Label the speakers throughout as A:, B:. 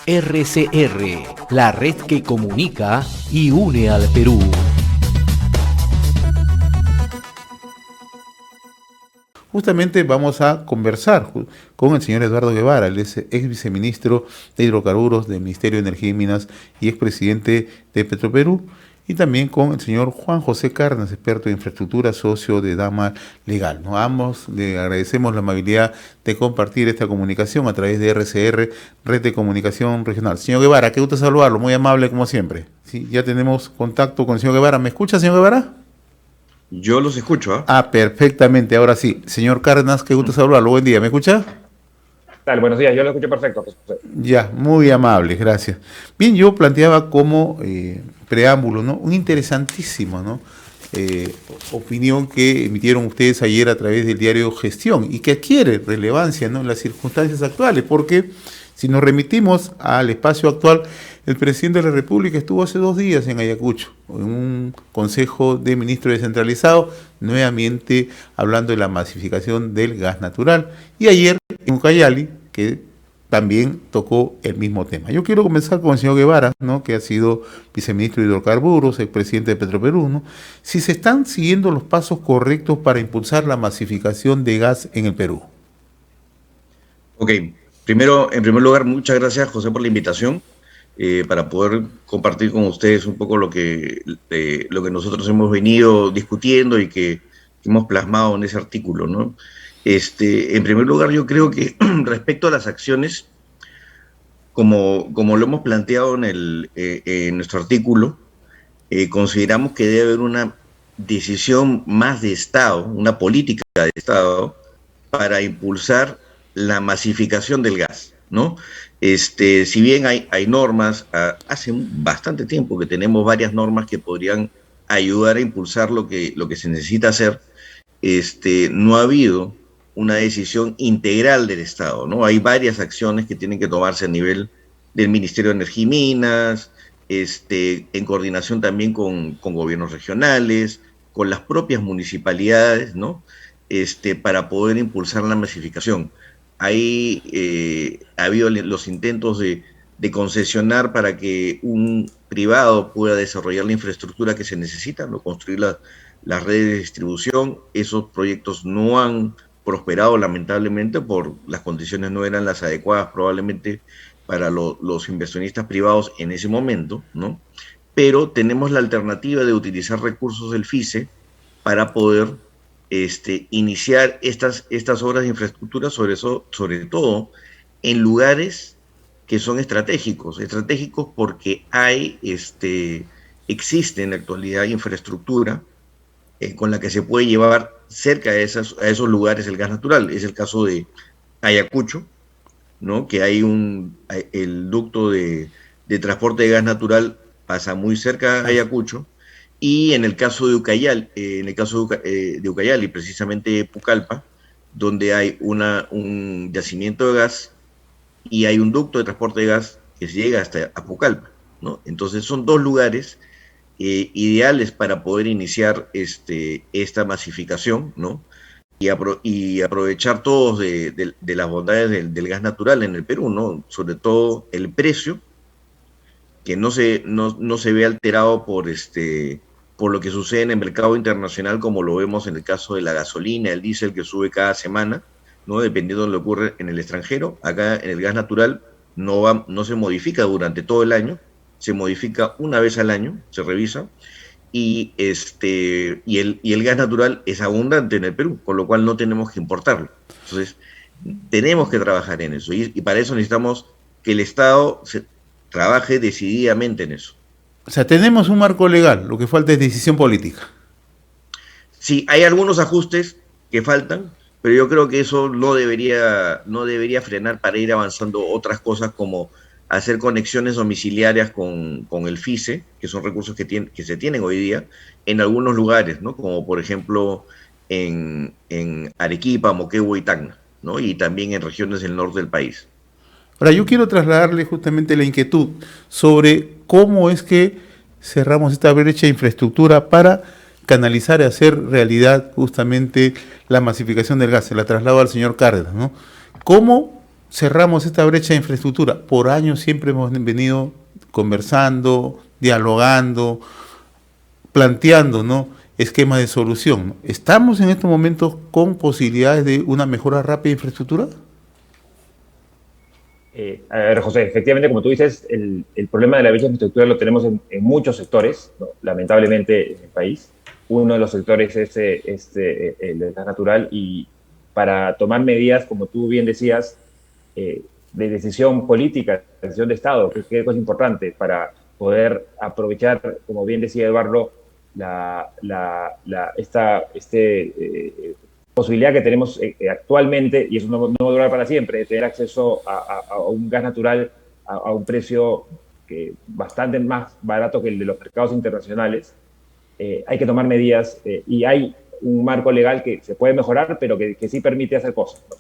A: RCR, la red que comunica y une al Perú.
B: Justamente vamos a conversar con el señor Eduardo Guevara, él es ex viceministro de Hidrocarburos del Ministerio de Energía y Minas y expresidente de Petroperú, y también con el señor Juan José Cárdenas, experto en infraestructura, socio de Dama Legal. ¿No? A ambos le agradecemos la amabilidad de compartir esta comunicación a través de RCR, Red de Comunicación Regional. Señor Guevara, qué gusto saludarlo, muy amable como siempre. Sí, ya tenemos contacto con el señor Guevara. ¿Me escucha, señor Guevara?
C: Yo los escucho, ¿eh?
B: Perfectamente, ahora sí. Señor Cárdenas, qué gusto saludarlo, buen día, ¿me escucha?
D: Dale, buenos días, yo lo escucho perfecto.
B: Ya, muy amable, gracias. Bien, yo planteaba como preámbulo, ¿no? Un interesantísimo, ¿no? Opinión que emitieron ustedes ayer a través del diario Gestión y que adquiere relevancia, ¿no? En las circunstancias actuales, porque si nos remitimos al espacio actual, el presidente de la República estuvo hace 2 días en Ayacucho, en un consejo de ministros descentralizado, nuevamente hablando de la masificación del gas natural, y ayer en Ucayali, que también tocó el mismo tema. Yo quiero comenzar con el señor Guevara, ¿no? Que ha sido viceministro de Hidrocarburos, expresidente de Petroperú, ¿no? Si se están siguiendo los pasos correctos para impulsar la masificación de gas en el Perú.
C: Ok, primero, en primer lugar, muchas gracias, José, por la invitación para poder compartir con ustedes un poco lo que nosotros hemos venido discutiendo y que hemos plasmado en ese artículo, ¿no? En primer lugar, yo creo que respecto a las acciones, como lo hemos planteado en nuestro artículo, consideramos que debe haber una decisión más de Estado, una política de Estado, para impulsar la masificación del gas, ¿no? Si bien hay normas, hace bastante tiempo que tenemos varias normas que podrían ayudar a impulsar lo que se necesita hacer, no ha habido una decisión integral del Estado, ¿no? Hay varias acciones que tienen que tomarse a nivel del Ministerio de Energía y Minas, en coordinación también con gobiernos regionales, con las propias municipalidades, ¿no? Para poder impulsar la masificación. Ahí ha habido los intentos de concesionar para que un privado pueda desarrollar la infraestructura que se necesita, ¿no? Construir las redes de distribución. Esos proyectos no han prosperado, lamentablemente, por las condiciones no eran las adecuadas probablemente para los inversionistas privados en ese momento, ¿no? Pero tenemos la alternativa de utilizar recursos del FICE para poder iniciar estas obras de infraestructura, sobre todo en lugares que son estratégicos porque existe en la actualidad infraestructura con la que se puede llevar cerca a esos lugares el gas natural. Es el caso de Ayacucho, ¿no? Que hay el ducto de transporte de gas natural pasa muy cerca de Ayacucho, y en el caso de Ucayali, precisamente Pucallpa, donde hay un yacimiento de gas y hay un ducto de transporte de gas que llega hasta Pucallpa, ¿no? Entonces son 2 lugares ideales para poder iniciar esta masificación, ¿no? Y aprovechar todos de las bondades del gas natural en el Perú, ¿no? Sobre todo el precio, que no se ve alterado por lo que sucede en el mercado internacional, como lo vemos en el caso de la gasolina, el diésel, que sube cada semana, ¿no? Dependiendo de lo que ocurre en el extranjero. Acá en el gas natural no se modifica durante todo el año, se modifica una vez al año, se revisa, y el gas natural es abundante en el Perú, con lo cual no tenemos que importarlo. Entonces, tenemos que trabajar en eso, y para eso necesitamos que el Estado trabaje decididamente en eso.
B: O sea, tenemos un marco legal, lo que falta es decisión política.
C: Sí, hay algunos ajustes que faltan, pero yo creo que eso no debería frenar para ir avanzando otras cosas, como hacer conexiones domiciliarias con el FICE, que son recursos que se tienen hoy día en algunos lugares, ¿no? Como por ejemplo en Arequipa, Moquegua y Tacna, ¿no? Y también en regiones del norte del país.
B: Ahora, yo quiero trasladarle justamente la inquietud sobre cómo es que cerramos esta brecha de infraestructura para canalizar y hacer realidad justamente la masificación del gas. Se la traslado al señor Cárdenas, ¿no? ¿Cómo cerramos esta brecha de infraestructura? Por años siempre hemos venido conversando, dialogando, planteando, ¿no?, esquemas de solución, ¿no? ¿Estamos en estos momentos con posibilidades de una mejora rápida de infraestructura?
D: A ver, José, efectivamente, como tú dices, el problema de la brecha de infraestructura lo tenemos en muchos sectores, ¿no?, lamentablemente, en el país. Uno de los sectores es el del gas natural, y para tomar medidas, como tú bien decías, de decisión política, de decisión de Estado, que es importante para poder aprovechar, como bien decía Eduardo, posibilidad que tenemos actualmente, y eso no va a durar para siempre, de tener acceso a un gas natural a un precio bastante más barato que el de los mercados internacionales. Hay que tomar medidas, y hay un marco legal que se puede mejorar, pero que sí permite hacer cosas, ¿no?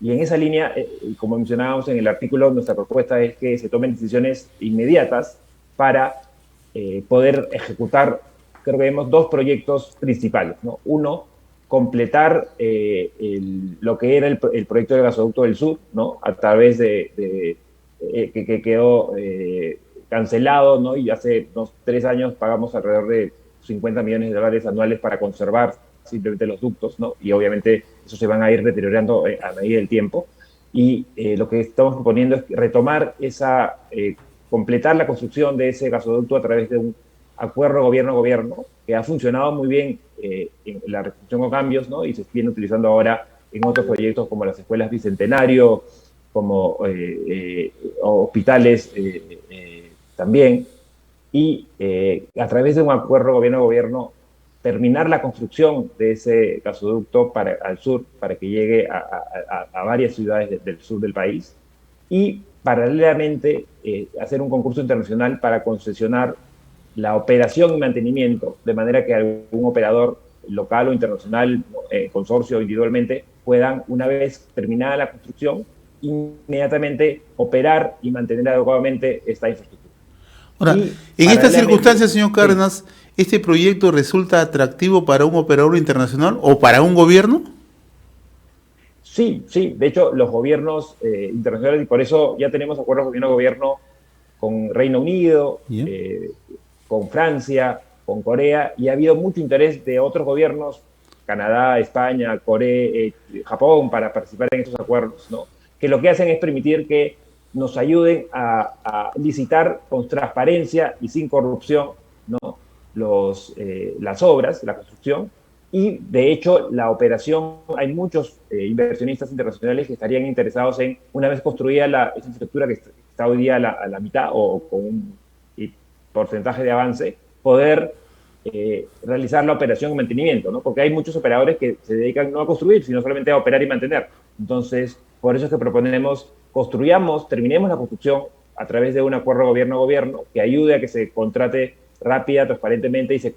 D: Y en esa línea, como mencionábamos en el artículo, nuestra propuesta es que se tomen decisiones inmediatas para poder ejecutar. Creo que vemos dos proyectos principales, ¿no? Uno, completar lo que era el proyecto del gasoducto del sur, ¿no?, a través que quedó cancelado, ¿no?, y hace unos 3 años pagamos alrededor de $50 millones anuales para conservar simplemente los ductos, ¿no?, y obviamente esos se van a ir deteriorando a medida del tiempo. Y lo que estamos proponiendo es retomar completar la construcción de ese gasoducto a través de un acuerdo gobierno-gobierno, que ha funcionado muy bien en la reconstrucción con cambios, ¿no?, y se viene utilizando ahora en otros proyectos como las escuelas Bicentenario, como hospitales también, y a través de un acuerdo gobierno-gobierno terminar la construcción de ese gasoducto al sur, para que llegue a varias ciudades del sur del país, y paralelamente hacer un concurso internacional para concesionar la operación y mantenimiento, de manera que algún operador local o internacional, consorcio o individualmente, puedan, una vez terminada la construcción, inmediatamente operar y mantener adecuadamente esta infraestructura.
B: Ahora, en estas circunstancias, señor Cárdenas, ¿este proyecto resulta atractivo para un operador internacional o para un gobierno?
D: Sí, de hecho, los gobiernos internacionales, y por eso ya tenemos acuerdos gobierno-gobierno con Reino Unido, con Francia, con Corea, y ha habido mucho interés de otros gobiernos, Canadá, España, Corea, Japón, para participar en estos acuerdos, ¿no?, que lo que hacen es permitir que nos ayuden a licitar con transparencia y sin corrupción, ¿no?, las obras, la construcción, y de hecho la operación. Hay muchos inversionistas internacionales que estarían interesados en, una vez construida esa infraestructura que está hoy día a la mitad o con un porcentaje de avance, poder realizar la operación y mantenimiento, ¿no?, porque hay muchos operadores que se dedican no a construir, sino solamente a operar y mantener. Entonces, por eso es que proponemos, terminemos la construcción a través de un acuerdo gobierno-gobierno que ayude a que se contrate rápida, transparentemente, y se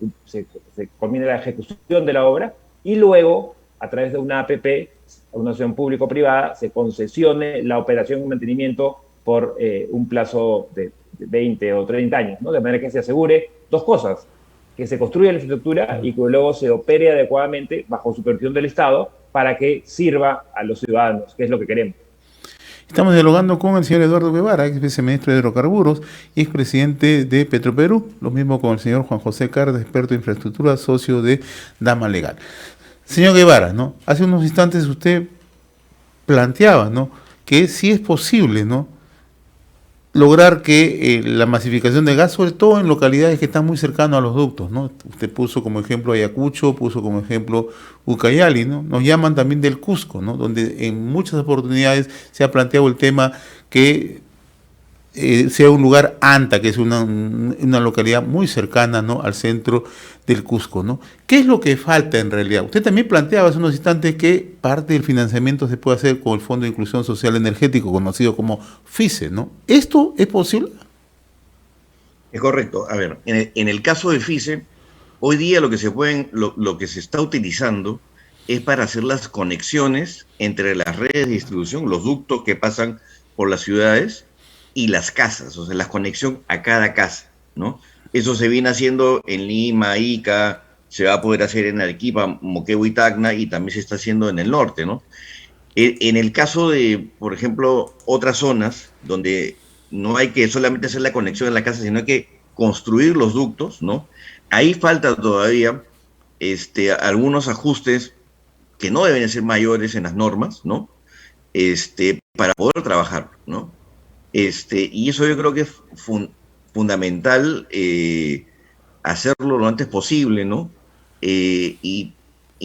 D: culmine la ejecución de la obra, y luego, a través de una APP, una asociación público-privada, se concesione la operación y mantenimiento por un plazo de 20 o 30 años, ¿no?, de manera que se asegure dos cosas: que se construya la infraestructura y que luego se opere adecuadamente bajo supervisión del Estado para que sirva a los ciudadanos, que es lo que queremos.
B: Estamos dialogando con el señor Eduardo Guevara, ex viceministro de Hidrocarburos y expresidente de Petroperú, lo mismo con el señor Juan José Cárdenas, experto en infraestructura, socio de Dama Legal. Señor Guevara, ¿no?, hace unos instantes usted planteaba, ¿no?, que sí es posible, ¿no?, lograr que la masificación de gas, sobre todo en localidades que están muy cercanas a los ductos, ¿no? Usted puso como ejemplo Ayacucho, puso como ejemplo Ucayali, ¿no? Nos llaman también del Cusco, ¿no?, donde en muchas oportunidades se ha planteado el tema que sea un lugar ANTA, que es una localidad muy cercana, ¿no?, al centro del Cusco, ¿no? ¿Qué es lo que falta en realidad? Usted también planteaba hace unos instantes que parte del financiamiento se puede hacer con el Fondo de Inclusión Social Energético, conocido como FICE, ¿no? ¿Esto es posible?
C: Es correcto. A ver, en el caso de FICE, hoy día lo que se está utilizando es para hacer las conexiones entre las redes de distribución, los ductos que pasan por las ciudades, y las casas, o sea, la conexión a cada casa, ¿no? Eso se viene haciendo en Lima, Ica, se va a poder hacer en Arequipa, Moquegua y Tacna, y también se está haciendo en el norte, ¿no? En el caso de, por ejemplo, otras zonas donde no hay que solamente hacer la conexión en la casa, sino hay que construir los ductos, ¿no? Ahí falta todavía algunos ajustes que no deben ser mayores en las normas, ¿no? Para poder trabajar, ¿no? Y eso yo creo que es fundamental hacerlo lo antes posible, ¿no? Y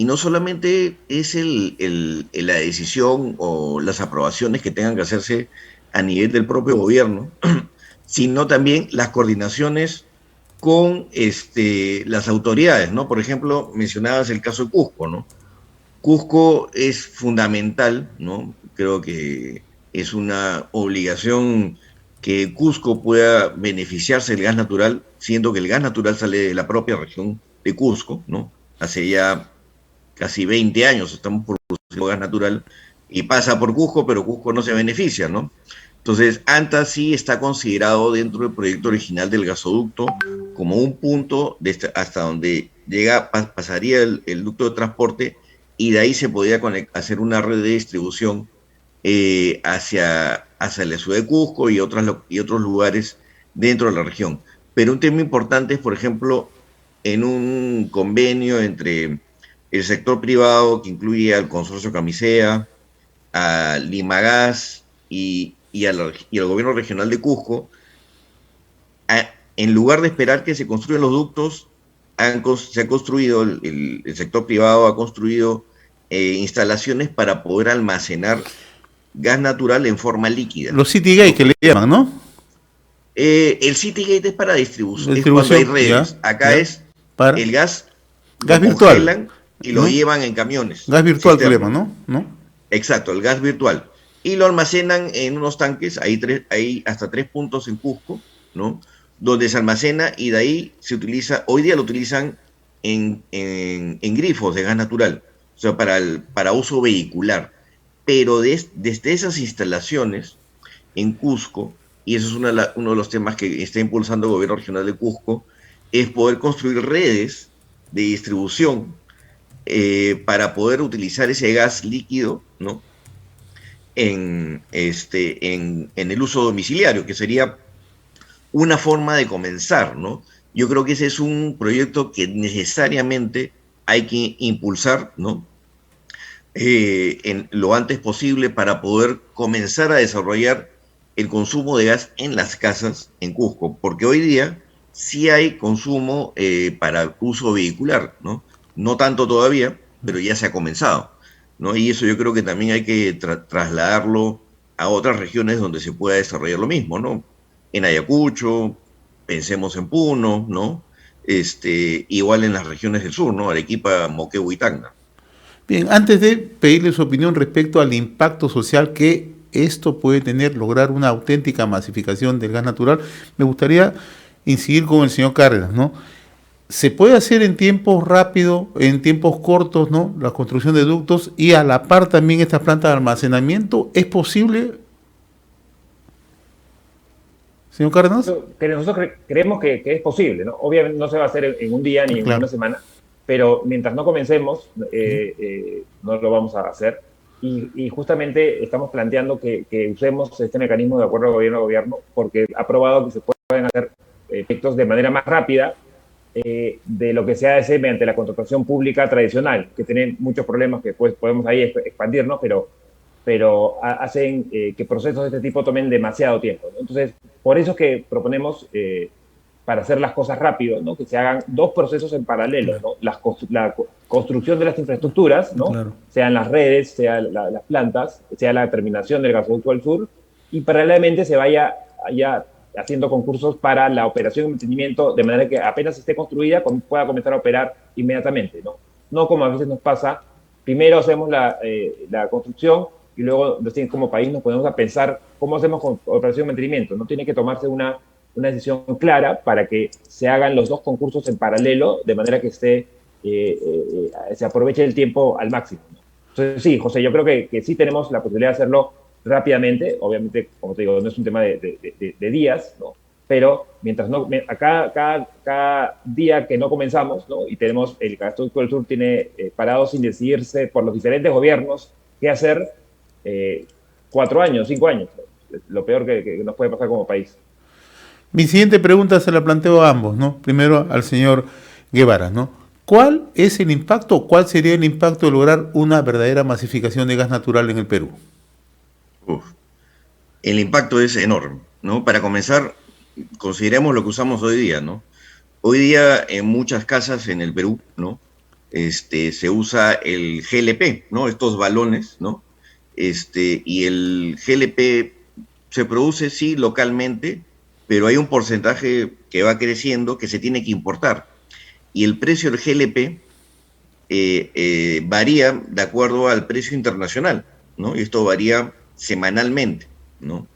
C: no solamente es la decisión o las aprobaciones que tengan que hacerse a nivel del propio gobierno, sino también las coordinaciones con las autoridades, ¿no? Por ejemplo, mencionabas el caso de Cusco, ¿no? Cusco es fundamental, ¿no? Creo que es una obligación que Cusco pueda beneficiarse del gas natural, siendo que el gas natural sale de la propia región de Cusco, ¿no? Hace ya casi 20 años estamos produciendo gas natural y pasa por Cusco, pero Cusco no se beneficia, ¿no? Entonces, ANTA sí está considerado dentro del proyecto original del gasoducto como un punto hasta donde pasaría el ducto de transporte y de ahí se podría hacer una red de distribución hacia la ciudad de Cusco y otros lugares dentro de la región. Pero un tema importante es, por ejemplo, en un convenio entre el sector privado que incluye al consorcio Camisea, a Limagas y al gobierno regional de Cusco, en lugar de esperar que se construyan los ductos, se ha construido, el sector privado ha construido instalaciones para poder almacenar gas natural en forma líquida.
B: Los city gate que le llaman, ¿no?
C: El city gate es para distribución, es cuando hay redes. Acá es
B: para
C: el gas
B: virtual.
C: Congelan y lo llevan en camiones.
B: Gas virtual que le llaman, ¿no?
C: Exacto, el gas virtual. Y lo almacenan en unos tanques, hay hasta 3 puntos en Cusco, ¿no? Donde se almacena y de ahí se utiliza, hoy día lo utilizan en grifos de gas natural, o sea, para uso vehicular. Pero desde esas instalaciones en Cusco, y eso es uno de los temas que está impulsando el gobierno regional de Cusco, es poder construir redes de distribución para poder utilizar ese gas líquido, ¿no? En el uso domiciliario, que sería una forma de comenzar, ¿no? Yo creo que ese es un proyecto que necesariamente hay que impulsar, ¿no? En lo antes posible para poder comenzar a desarrollar el consumo de gas en las casas en Cusco, porque hoy día sí hay consumo para uso vehicular, ¿no? No tanto todavía, pero ya se ha comenzado, ¿no? Y eso yo creo que también hay que trasladarlo a otras regiones donde se pueda desarrollar lo mismo, ¿no? En Ayacucho, pensemos en Puno, ¿no? Igual en las regiones del sur, ¿no? Arequipa, Moquegua y Tacna.
B: Bien, antes de pedirle su opinión respecto al impacto social que esto puede tener, lograr una auténtica masificación del gas natural, me gustaría incidir con el señor Cárdenas, ¿no? Se puede hacer en tiempos rápidos, en tiempos cortos, ¿no? La construcción de ductos y a la par también estas plantas de almacenamiento. ¿Es posible, señor Cárdenas?
D: Que nosotros creemos que es posible, ¿no? Obviamente no se va a hacer en un día ni en una semana, pero mientras no comencemos, no lo vamos a hacer. Y justamente estamos planteando que usemos este mecanismo de acuerdo gobierno a gobierno, porque ha probado que se pueden hacer efectos de manera más rápida de lo que se hace mediante la contratación pública tradicional, que tiene muchos problemas que pues podemos ahí expandirnos, pero hacen que procesos de este tipo tomen demasiado tiempo, ¿no? Entonces, por eso es que proponemos, para hacer las cosas rápido, ¿no? Que se hagan 2 procesos en paralelo, ¿no? La construcción de las infraestructuras, ¿no? Claro. Sean las redes, sean las plantas, sea la terminación del gasoducto al sur, y paralelamente se vaya ya haciendo concursos para la operación y mantenimiento, de manera que apenas esté construida pueda comenzar a operar inmediatamente, ¿no? No como a veces nos pasa, primero hacemos la construcción y luego como país nos ponemos a pensar cómo hacemos con operación y mantenimiento. No tiene que tomarse una decisión clara para que se hagan los 2 concursos en paralelo, de manera que se aproveche el tiempo al máximo, ¿no? Entonces, sí, José, yo creo que sí tenemos la posibilidad de hacerlo rápidamente. Obviamente, como te digo, no es un tema de días, ¿no? Pero mientras cada día que no comenzamos, ¿no? Y tenemos el gasoducto del sur tiene parado sin decidirse por los diferentes gobiernos qué hacer, 4 años, 5 años. Lo peor que nos puede pasar como país.
B: Mi siguiente pregunta se la planteo a ambos, ¿no? Primero al señor Guevara, ¿no? ¿Cuál es el impacto o cuál sería el impacto de lograr una verdadera masificación de gas natural en el Perú?
C: Uf, el impacto es enorme, ¿no? Para comenzar, consideremos lo que usamos hoy día, ¿no? Hoy día en muchas casas en el Perú, ¿no? Se usa el GLP, ¿no? Estos balones, ¿no? Y el GLP se produce, sí, localmente, pero hay un porcentaje que va creciendo que se tiene que importar. Y el precio del GLP varía de acuerdo al precio internacional, ¿no? Y esto varía semanalmente, ¿no?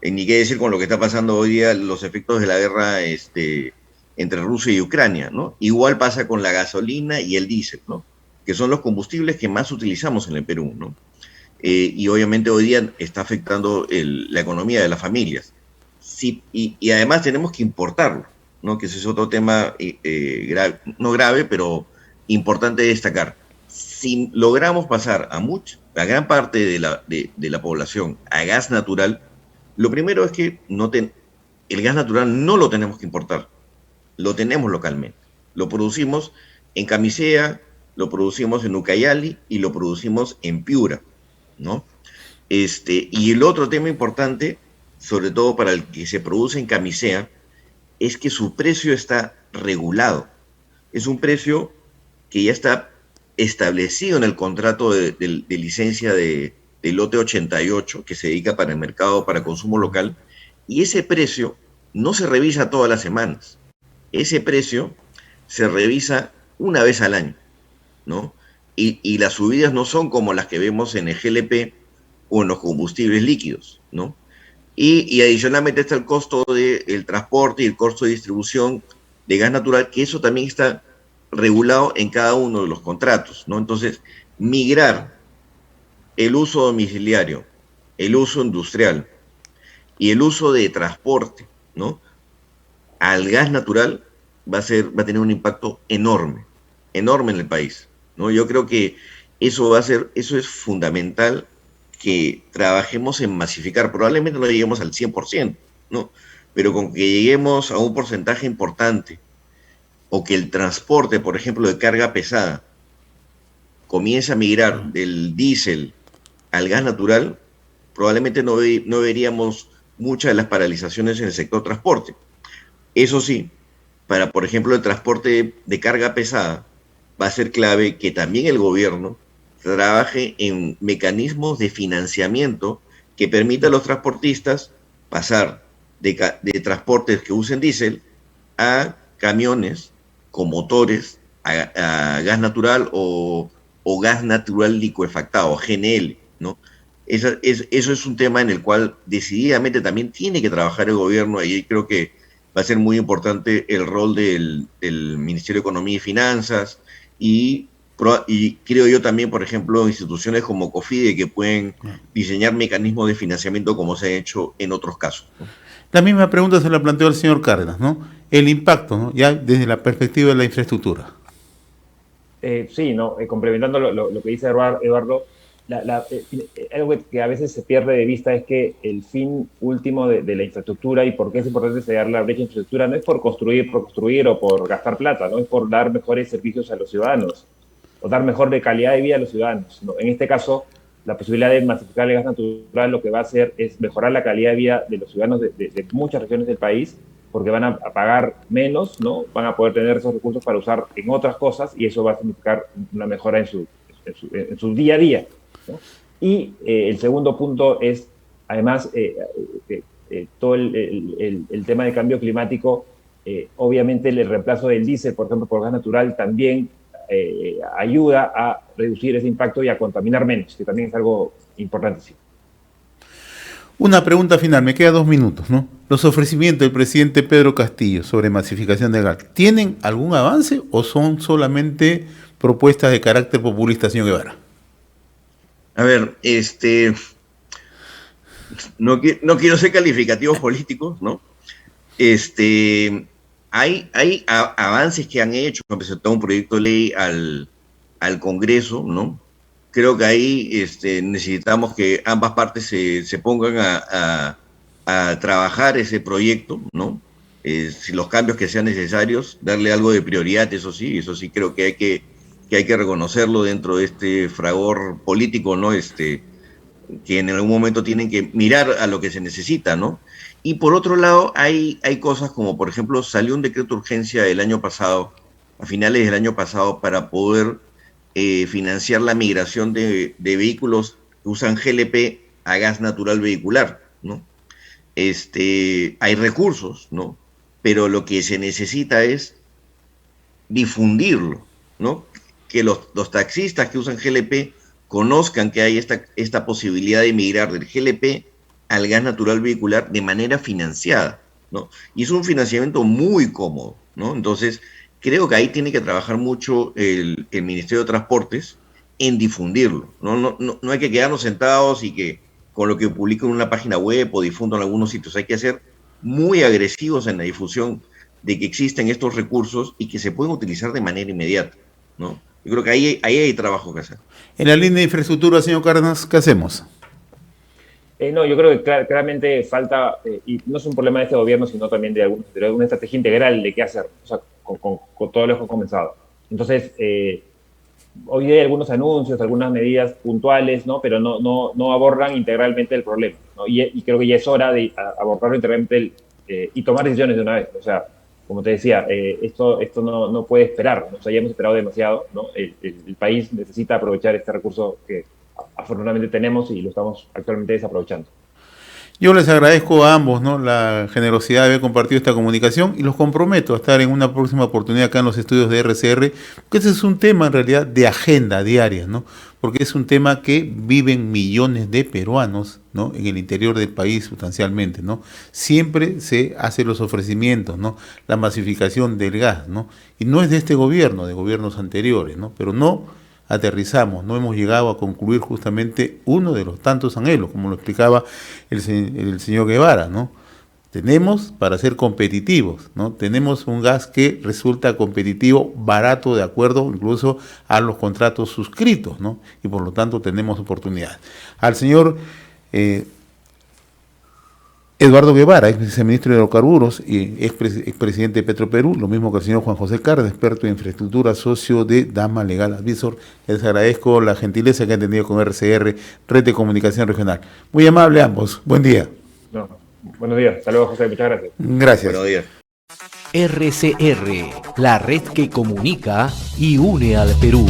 C: Ni qué decir con lo que está pasando hoy día, los efectos de la guerra entre Rusia y Ucrania, ¿no? Igual pasa con la gasolina y el diésel, ¿no? Que son los combustibles que más utilizamos en el Perú, ¿no? Y obviamente hoy día está afectando la economía de las familias. Sí, y además tenemos que importarlo, ¿no? Que ese es otro tema grave, no grave, pero importante de destacar. Si logramos pasar a gran parte de la población a gas natural, lo primero es que el gas natural no lo tenemos que importar, lo tenemos localmente. Lo producimos en Camisea, lo producimos en Ucayali y lo producimos en Piura, ¿no? Y el otro tema importante, sobre todo para el que se produce en Camisea, es que su precio está regulado. Es un precio que ya está establecido en el contrato de licencia de lote 88, que se dedica para el mercado, para consumo local, y ese precio no se revisa todas las semanas. Ese precio se revisa una vez al año, ¿no? Y las subidas no son como las que vemos en el GLP o en los combustibles líquidos, ¿no? Y adicionalmente está el costo del transporte y el costo de distribución de gas natural, que eso también está regulado en cada uno de los contratos, ¿no? Entonces, migrar el uso domiciliario, el uso industrial y el uso de transporte, ¿no? Al gas natural va a tener un impacto enorme, enorme en el país, ¿no? Yo creo que eso es fundamental, que trabajemos en masificar. Probablemente no lleguemos al 100%, ¿no? Pero con que lleguemos a un porcentaje importante, o que el transporte, por ejemplo, de carga pesada, comience a migrar del diésel al gas natural, probablemente no veríamos muchas de las paralizaciones en el sector transporte. Eso sí, para, por ejemplo, el transporte de carga pesada, va a ser clave que también el gobierno trabaje en mecanismos de financiamiento que permita a los transportistas pasar de transportes que usen diésel a camiones con motores a gas natural o gas natural licuefactado, GNL, ¿no? Eso es un tema en el cual decididamente también tiene que trabajar el gobierno, y creo que va a ser muy importante el rol del Ministerio de Economía y Finanzas, y creo yo también, por ejemplo, instituciones como COFIDE, que pueden diseñar mecanismos de financiamiento como se ha hecho en otros casos, ¿no?
B: La misma pregunta se la planteó el señor Cárdenas, ¿no? El impacto, ¿no? Ya desde la perspectiva de la infraestructura.
D: Sí, ¿no? Complementando lo que dice Eduardo, algo que a veces se pierde de vista es que el fin último de la infraestructura, y por qué es importante sellar la brecha de infraestructura, no es por construir o por gastar plata, no es por dar mejores servicios a los ciudadanos o dar mejor de calidad de vida a los ciudadanos, ¿no? En este caso, la posibilidad de masificar el gas natural lo que va a hacer es mejorar la calidad de vida de los ciudadanos de muchas regiones del país, porque van a pagar menos, ¿no? Van a poder tener esos recursos para usar en otras cosas, y eso va a significar una mejora en su día a día, ¿no? Y el segundo punto es, además, todo el tema de cambio climático. Obviamente el reemplazo del diésel, por ejemplo, por gas natural, también ayuda a reducir ese impacto y a contaminar menos, que también es algo importantísimo.
B: Una pregunta final, me queda 2 minutos, ¿no? Los ofrecimientos del presidente Pedro Castillo sobre masificación del gas, ¿tienen algún avance o son solamente propuestas de carácter populista, señor Guevara?
C: A ver, no quiero ser calificativos políticos, ¿no? Hay avances que han hecho, han presentado un proyecto de ley al Congreso, ¿no? Creo que ahí necesitamos que ambas partes se pongan a trabajar ese proyecto, ¿no? Si los cambios que sean necesarios, darle algo de prioridad, eso sí creo que hay que reconocerlo dentro de este fragor político, ¿no? Que en algún momento tienen que mirar a lo que se necesita, ¿no? Y por otro lado, hay cosas como, por ejemplo, salió un decreto de urgencia el año pasado, a finales del año pasado, para poder financiar la migración de vehículos que usan GLP a gas natural vehicular, ¿no? Hay recursos, ¿no? Pero lo que se necesita es difundirlo, ¿no? Que los taxistas que usan GLP conozcan que hay esta posibilidad de migrar del GLP al gas natural vehicular de manera financiada, ¿no? Y es un financiamiento muy cómodo, ¿no? Entonces, creo que ahí tiene que trabajar mucho el Ministerio de Transportes en difundirlo, ¿no? No hay que quedarnos sentados y que con lo que publico en una página web o difundo en algunos sitios, hay que ser muy agresivos en la difusión de que existen estos recursos y que se pueden utilizar de manera inmediata, ¿no? Yo creo que ahí hay trabajo que hacer.
B: En la línea de infraestructura, señor Cárdenas, ¿qué hacemos?
D: No, yo creo que claramente falta, y no es un problema de este gobierno, sino también de una estrategia integral de qué hacer, o sea, con todo lo que hemos comenzado. Entonces, hoy hay algunos anuncios, algunas medidas puntuales, ¿no? Pero no abordan integralmente el problema, ¿no? Y creo que ya es hora de abordarlo integralmente y tomar decisiones de una vez. O sea, como te decía, esto no puede esperar, ¿no? O sea, ya hemos esperado demasiado, ¿no? El país necesita aprovechar este recurso que afortunadamente tenemos y lo estamos actualmente desaprovechando.
B: Yo les agradezco a ambos, ¿no?, la generosidad de haber compartido esta comunicación y los comprometo a estar en una próxima oportunidad acá en los estudios de RCR, porque ese es un tema en realidad de agenda diaria, ¿no? Porque es un tema que viven millones de peruanos, ¿no?, en el interior del país sustancialmente, ¿no? Siempre se hacen los ofrecimientos, ¿no?, la masificación del gas, ¿no? Y no es de este gobierno, de gobiernos anteriores, ¿no? Pero no aterrizamos, no hemos llegado a concluir justamente uno de los tantos anhelos, como lo explicaba el señor Guevara, ¿no? Tenemos para ser competitivos, ¿no? Tenemos un gas que resulta competitivo, barato, de acuerdo incluso a los contratos suscritos, ¿no? Y por lo tanto tenemos oportunidades. Al señor Eduardo Guevara, ex viceministro de Hidrocarburos y expresidente de Petroperú, lo mismo que el señor Juan José Cárdenas, experto en infraestructura, socio de Dama Legal Advisor. Les agradezco la gentileza que han tenido con RCR, Red de Comunicación Regional. Muy amable ambos. Buen día.
D: No, buenos días. Saludos, José. Muchas gracias.
B: Gracias.
C: Buenos días.
A: RCR, la red que comunica y une al Perú.